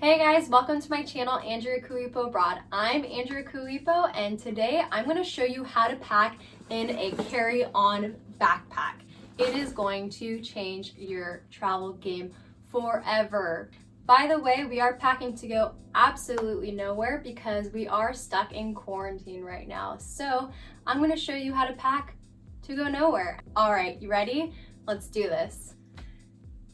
Hey guys, welcome to my channel, Andrea Kuipo Abroad. I'm Andrea Kuipo, and today I'm going to show you how to pack in a carry-on backpack. It is going to change your travel game forever. By the way, we are packing to go absolutely nowhere because we are stuck in quarantine right now. So I'm going to show you how to pack to go nowhere. All right, you ready? Let's do this.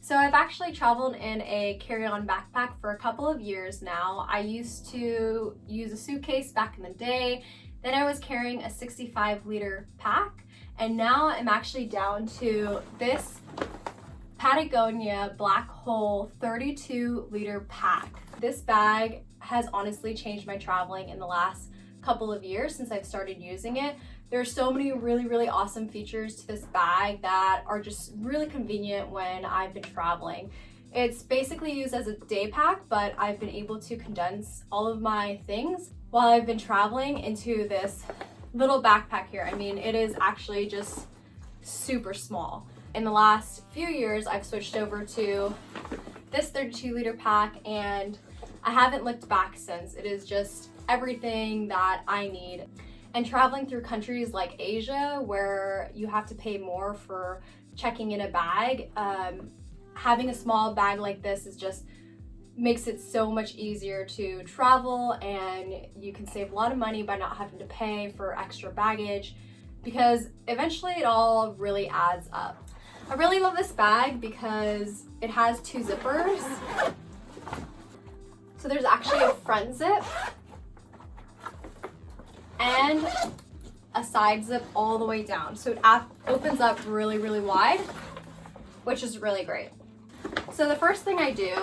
So I've actually traveled in a carry-on backpack for a couple of years now. I used to use a suitcase back in the day. Then I was carrying a 65-liter pack, and now I'm actually down to this Patagonia Black Hole 32-liter pack. This bag has honestly changed my traveling in the last couple of years since I've started using it. There's so many really awesome features to this bag that are just really convenient when I've been traveling. It's basically used as a day pack, but I've been able to condense all of my things while I've been traveling into this little backpack here. I mean, it is actually just super small. In the last few years, I've switched over to this 32-liter pack, and I haven't looked back since. It is just everything that I need. And traveling through countries like Asia, where you have to pay more for checking in a bag, having a small bag like this is just makes it so much easier to travel, and you can save a lot of money by not having to pay for extra baggage, because eventually it all really adds up. I really love this bag because it has two zippers. So there's actually a front zip and a side zip all the way down. So it opens up really wide, which is really great. So the first thing I do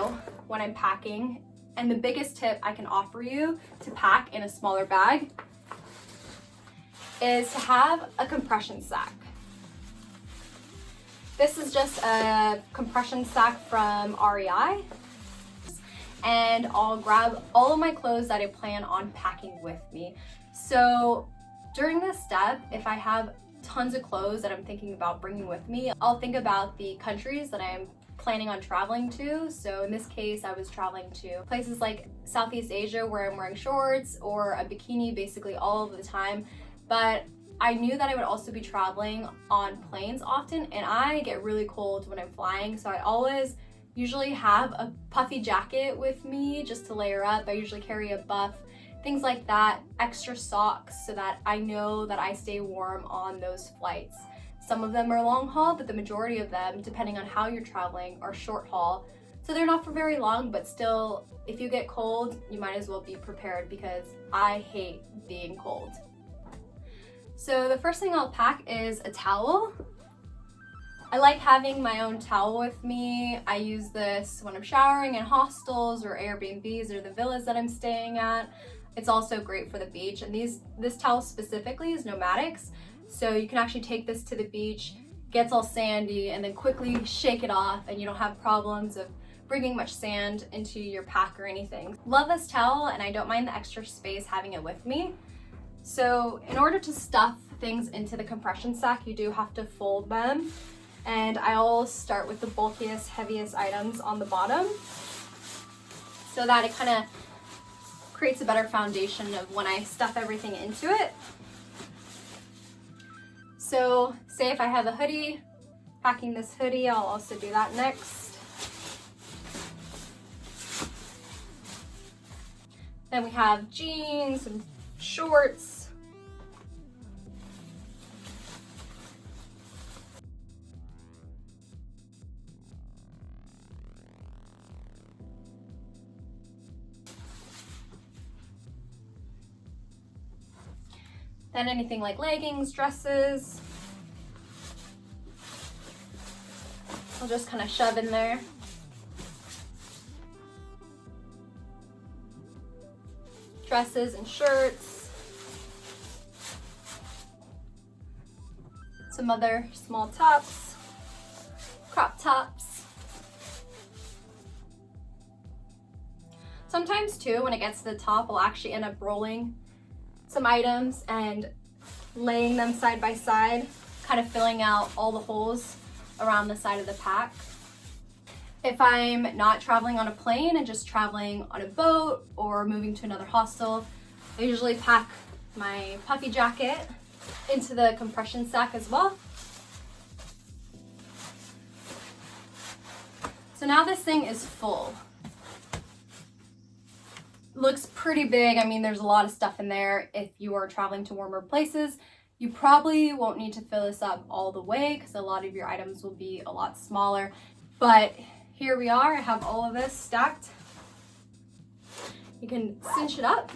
when I'm packing, and the biggest tip I can offer you to pack in a smaller bag, is to have a compression sack. This is just a compression sack from REI, and I'll grab all of my clothes that I plan on packing with me. So during this step, if I have tons of clothes that I'm thinking about bringing with me, I'll think about the countries that I'm planning on traveling to. So in this case, I was traveling to places like Southeast Asia where I'm wearing shorts or a bikini basically all of the time. But I knew that I would also be traveling on planes often, and I get really cold when I'm flying. So I always usually have a puffy jacket with me just to layer up. I usually carry a buff, things like that, extra socks so that I know that I stay warm on those flights. Some of them are long haul, but the majority of them, depending on how you're traveling, are short haul. So they're not for very long, but still, if you get cold, you might as well be prepared because I hate being cold. So the first thing I'll pack is a towel. I like having my own towel with me. I use this when I'm showering in hostels or Airbnbs or the villas that I'm staying at. It's also great for the beach, and this towel specifically is Nomadic's, so you can actually take this to the beach, gets all sandy, and then quickly shake it off, and you don't have problems of bringing much sand into your pack or anything. Love this towel, and I don't mind the extra space having it with me. So in order to stuff things into the compression sack, you do have to fold them, and I always start with the bulkiest, heaviest items on the bottom so that it kind of creates a better foundation of when I stuff everything into it. So say if I have a hoodie, packing this hoodie, I'll also do that next. Then we have jeans and shorts. Then anything like leggings, dresses, I'll just kind of shove in there. Dresses and shirts. Some other small tops, crop tops. Sometimes too, when it gets to the top, I'll actually end up rolling some items and laying them side by side, kind of filling out all the holes around the side of the pack. If I'm not traveling on a plane and just traveling on a boat or moving to another hostel, I usually pack my puffy jacket into the compression sack as well. So now this thing is full. Looks pretty big. I mean, there's a lot of stuff in there. If you are traveling to warmer places, you probably won't need to fill this up all the way because a lot of your items will be a lot smaller. But here we are. I have all of this stacked. You can cinch it up.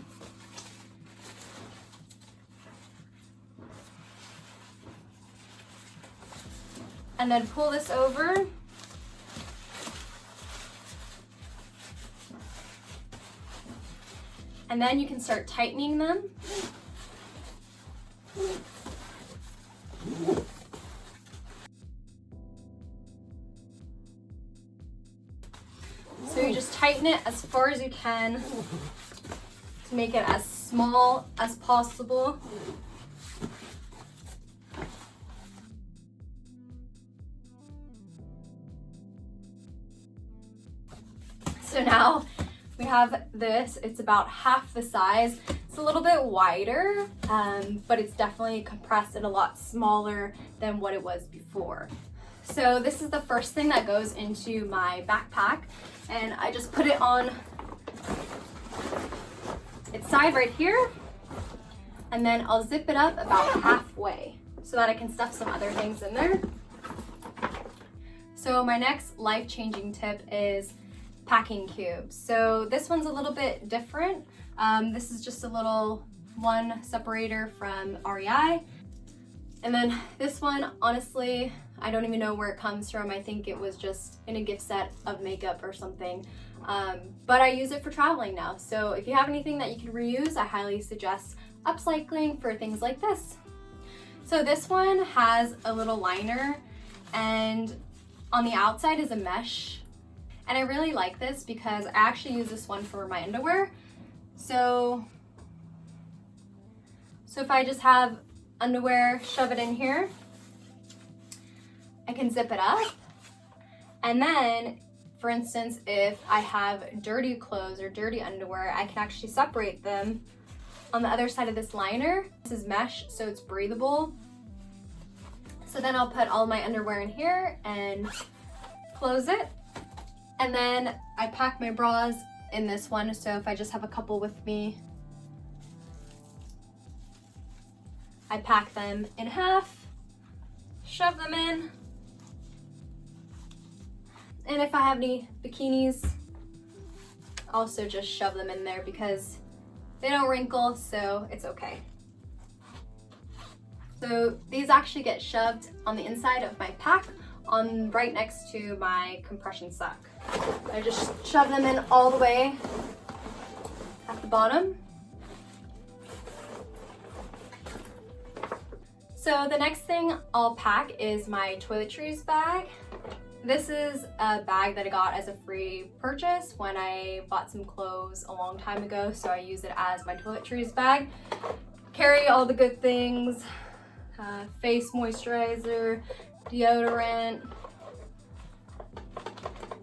And then pull this over. And then you can start tightening them. So you just tighten it as far as you can to make it as small as possible. So now we have this. It's about half the size. It's a little bit wider, but it's definitely compressed and a lot smaller than what it was before. So this is the first thing that goes into my backpack, and I just put it on its side right here, and then I'll zip it up about halfway so that I can stuff some other things in there. So my next life-changing tip is packing cubes. So this one's a little bit different. This is just a little one separator from REI. And then this one, honestly, I don't even know where it comes from. I think it was just in a gift set of makeup or something. But I use it for traveling now. So if you have anything that you can reuse, I highly suggest upcycling for things like this. So this one has a little liner, and on the outside is a mesh. And I really like this because I actually use this one for my underwear. So if I just have underwear, shove it in here, I can zip it up. And then, for instance, if I have dirty clothes or dirty underwear, I can actually separate them on the other side of this liner. This is mesh, so it's breathable. So then I'll put all my underwear in here and close it. And then I pack my bras in this one, so if I just have a couple with me, I pack them in half, shove them in. And if I have any bikinis, also just shove them in there because they don't wrinkle, so it's okay. So these actually get shoved on the inside of my pack, on right next to my compression sack. I just shove them in all the way at the bottom. So the next thing I'll pack is my toiletries bag. This is a bag that I got as a free purchase when I bought some clothes a long time ago, so I use it as my toiletries bag. Carry all the good things, face moisturizer, deodorant,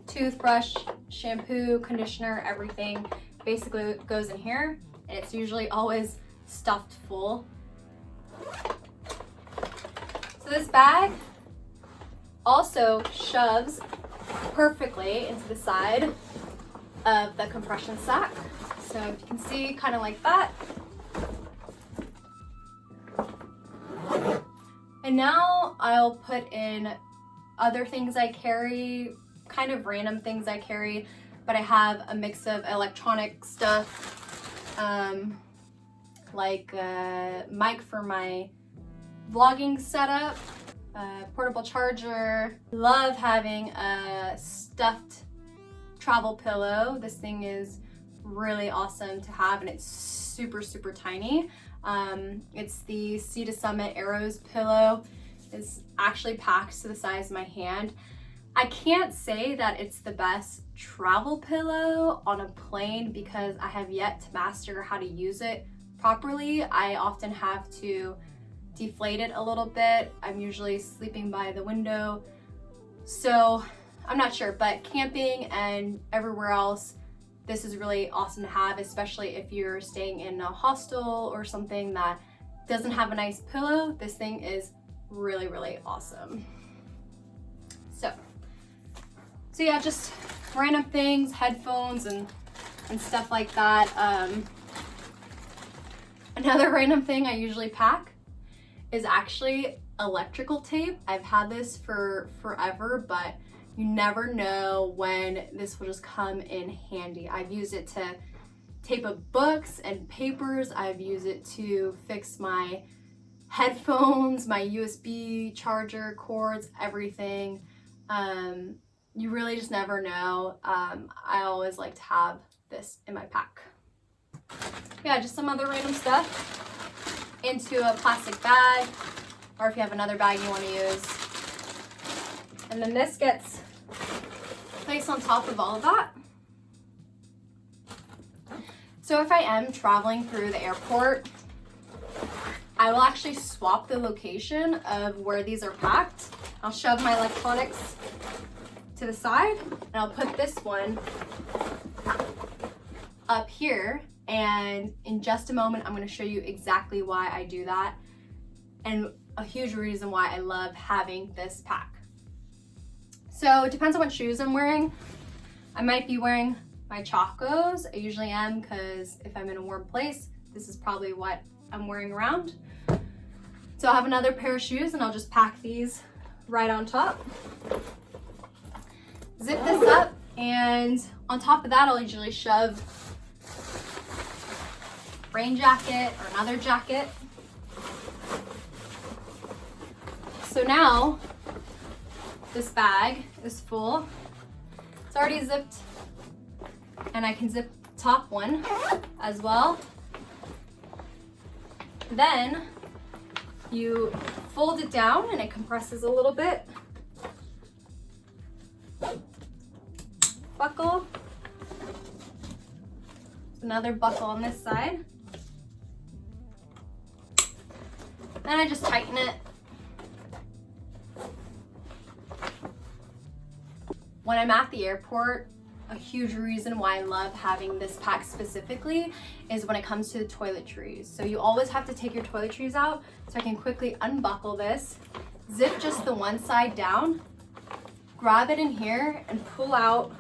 toothbrush, shampoo, conditioner, everything basically goes in here, and it's usually always stuffed full. So this bag also shoves perfectly into the side of the compression sack. So if you can see, kind of like that. And now I'll put in other things I carry, kind of random things I carry, but I have a mix of electronic stuff, like a mic for my vlogging setup, portable charger. Love having a stuffed travel pillow. This thing is really awesome to have, and it's super, super tiny. It's the Sea to Summit Arrows pillow. It's actually packed to the size of my hand. I can't say that it's the best travel pillow on a plane because I have yet to master how to use it properly. I often have to deflate it a little bit. I'm usually sleeping by the window, so I'm not sure, but camping and everywhere else, this is really awesome to have, especially if you're staying in a hostel or something that doesn't have a nice pillow. This thing is really, really awesome. So yeah, just random things, headphones and stuff like that. Another random thing I usually pack is actually electrical tape. I've had this for forever, but you never know when this will just come in handy. I've used it to tape up books and papers. I've used it to fix my headphones, my USB charger cords, everything. You really just never know. I always like to have this in my pack. Yeah, just some other random stuff into a plastic bag, or if you have another bag you want to use. And then this gets placed on top of all of that. So if I am traveling through the airport, I will actually swap the location of where these are packed. I'll shove my electronics to the side and I'll put this one up here, and in just a moment I'm going to show you exactly why I do that and a huge reason why I love having this pack. So it depends on what shoes I'm wearing. I might be wearing my Chacos. I usually am, because if I'm in a warm place, this is probably what I'm wearing around. So I'll have another pair of shoes and I'll just pack these right on top. Zip this up, and on top of that I'll usually shove rain jacket or another jacket. So now this bag is full. It's already zipped, and I can zip the top one as well. Then you fold it down and it compresses a little bit. Buckle. Another buckle on this side. Then I just tighten it. When I'm at the airport, a huge reason why I love having this pack specifically is when it comes to the toiletries. So you always have to take your toiletries out, so I can quickly unbuckle this, zip just the one side down, grab it in here and pull out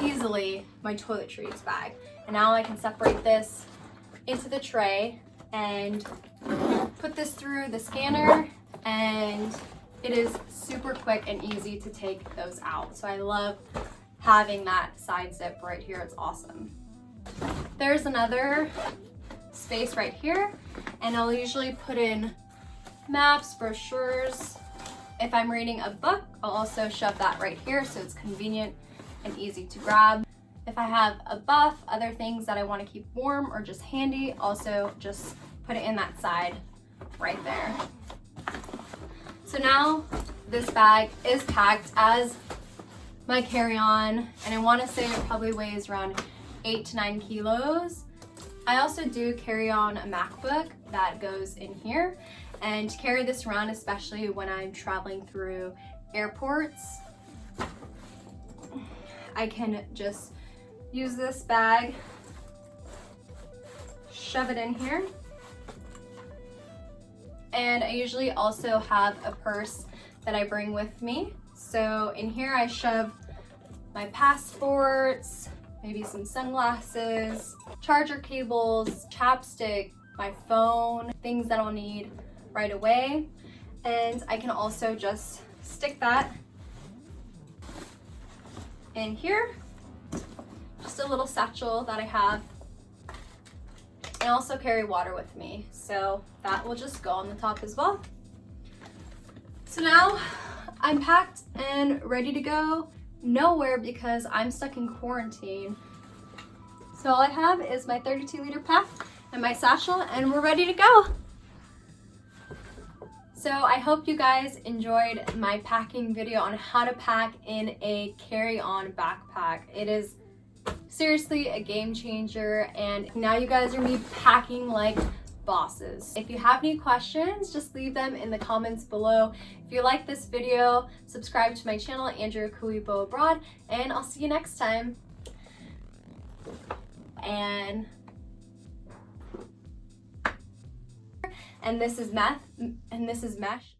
easily my toiletries bag. And now I can separate this into the tray and put this through the scanner, and it is super quick and easy to take those out. So I love having that side zip right here. It's awesome. There's another space right here, and I'll usually put in maps, brochures. If I'm reading a book, I'll also shove that right here so it's convenient and easy to grab. If I have a buff, other things that I want to keep warm or just handy, also just put it in that side right there. So now this bag is packed as my carry-on, and I want to say it probably weighs around 8 to 9 kilos. I also do carry on a MacBook that goes in here, and to carry this around, especially when I'm traveling through airports, I can just use this bag, shove it in here, and I usually also have a purse that I bring with me. So in here I shove my passports, maybe some sunglasses, charger cables, chapstick, my phone, things that I'll need right away. And I can also just stick that in here, just a little satchel that I have. And I also carry water with me, so that will just go on the top as well. So now I'm packed and ready to go nowhere because I'm stuck in quarantine. So all I have is my 32-liter pack and my satchel, and we're ready to go. So I hope you guys enjoyed my packing video on how to pack in a carry-on backpack. It is seriously a game changer, and now you guys are me packing like bosses. If you have any questions, just leave them in the comments below. If you like this video, subscribe to my channel, Andrea Kuipo Abroad, and I'll see you next time. And this is mesh.